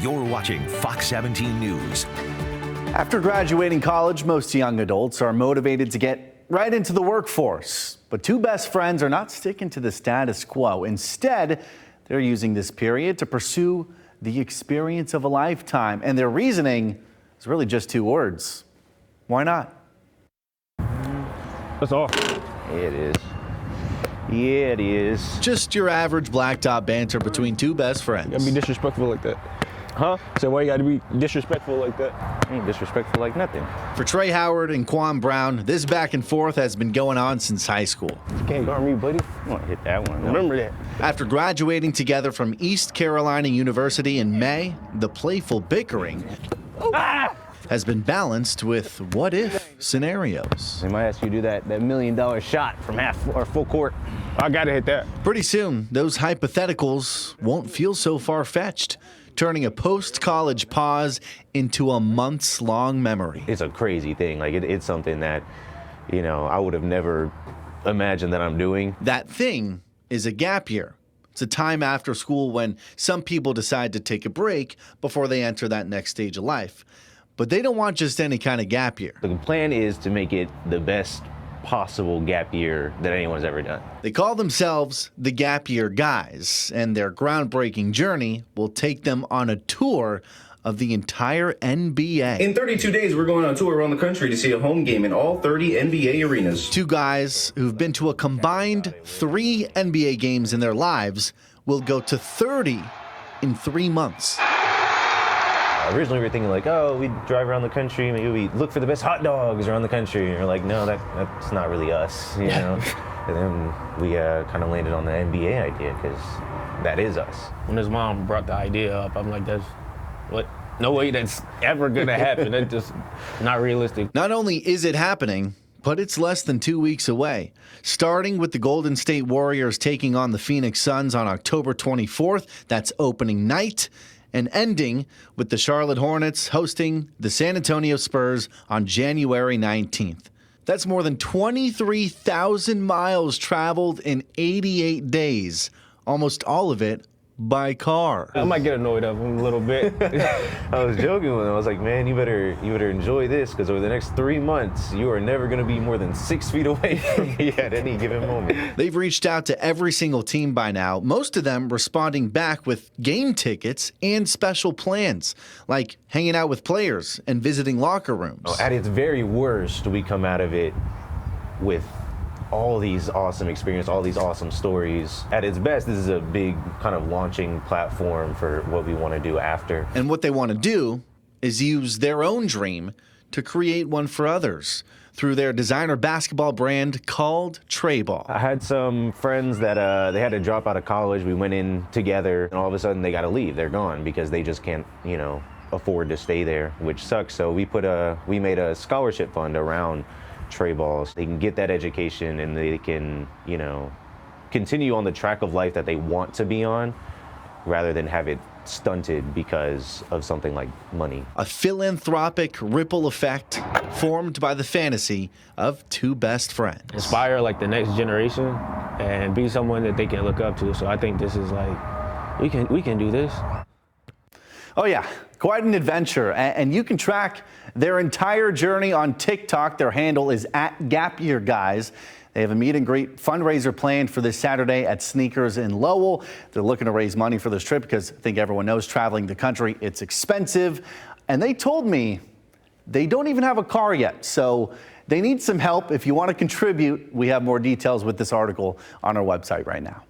You're watching Fox 17 News. After graduating college, most young adults are motivated to get right into the workforce. But two best friends are not sticking to the status quo. Instead, they're using this period to pursue the experience of a lifetime. And their reasoning is really just two words. Why not? That's all. Yeah, it is. Yeah, it is. Just your average blacktop banter between two best friends. You gotta be disrespectful like that. Huh? So why you gotta be disrespectful like that? Ain't disrespectful like nothing. For Trey Howard and Quan Brown, this back and forth has been going on since high school. You can't guard me, buddy. I'm gonna hit that one. Remember that. After graduating together from East Carolina University in May, the playful bickering has been balanced with what-if scenarios. They might ask you to do that $1 million shot from half or full court. I gotta hit that. Pretty soon, those hypotheticals won't feel so far-fetched, turning a post-college pause into a months-long memory. It's a crazy thing. Like it's something that, you know, I would have never imagined that I'm doing. That thing is a gap year. It's a time after school when some people decide to take a break before they enter that next stage of life. But they don't want just any kind of gap year. The plan is to make it the best possible gap year that anyone's ever done. They call themselves the Gap Year Guys, and their groundbreaking journey will take them on a tour of the entire NBA. In 32 days, we're going on tour around the country to see a home game in all 30 NBA arenas. Two guys who've been to a combined 3 NBA games in their lives will go to 30 in 3 months. Originally, we were thinking like, oh, we'd drive around the country, maybe we look for the best hot dogs around the country. And we're like, no, that's not really us, you know? And then we kind of landed on the NBA idea because that is us. When his mom brought the idea up, I'm like, no way that's ever gonna happen. That's just not realistic. Not only is it happening, but it's less than 2 weeks away. Starting with the Golden State Warriors taking on the Phoenix Suns on October 24th, that's opening night, and ending with the Charlotte Hornets hosting the San Antonio Spurs on January 19th. That's more than 23,000 miles traveled in 88 days, almost all of it by car. I might get annoyed of him a little bit. I was joking with him. I was like, man, you better enjoy this because over the next 3 months, you are never going to be more than 6 feet away from me at any given moment. They've reached out to every single team by now, most of them responding back with game tickets and special plans, like hanging out with players and visiting locker rooms. At its very worst, we come out of it with all these awesome experiences, all these awesome stories. At its best, this is a big kind of launching platform for what we want to do after. And what they want to do is use their own dream to create one for others through their designer basketball brand called Trayball. I had some friends that they had to drop out of college. We went in together, and all of a sudden they got to leave. They're gone because they just can't, you know, afford to stay there, which sucks. So we made a scholarship fund around Trayballs. They can get that education and they can, you know, continue on the track of life that they want to be on rather than have it stunted because of something like money. A philanthropic ripple effect formed by the fantasy of two best friends. Inspire like the next generation and be someone that they can look up to. So I think this is like, we can do this. Oh yeah, quite an adventure, and you can track their entire journey on TikTok. Their handle is @GapYearGuys. They have a meet and greet fundraiser planned for this Saturday at Sneakers in Lowell. They're looking to raise money for this trip because I think everyone knows traveling the country, it's expensive. And they told me they don't even have a car yet, so they need some help. If you want to contribute, we have more details with this article on our website right now.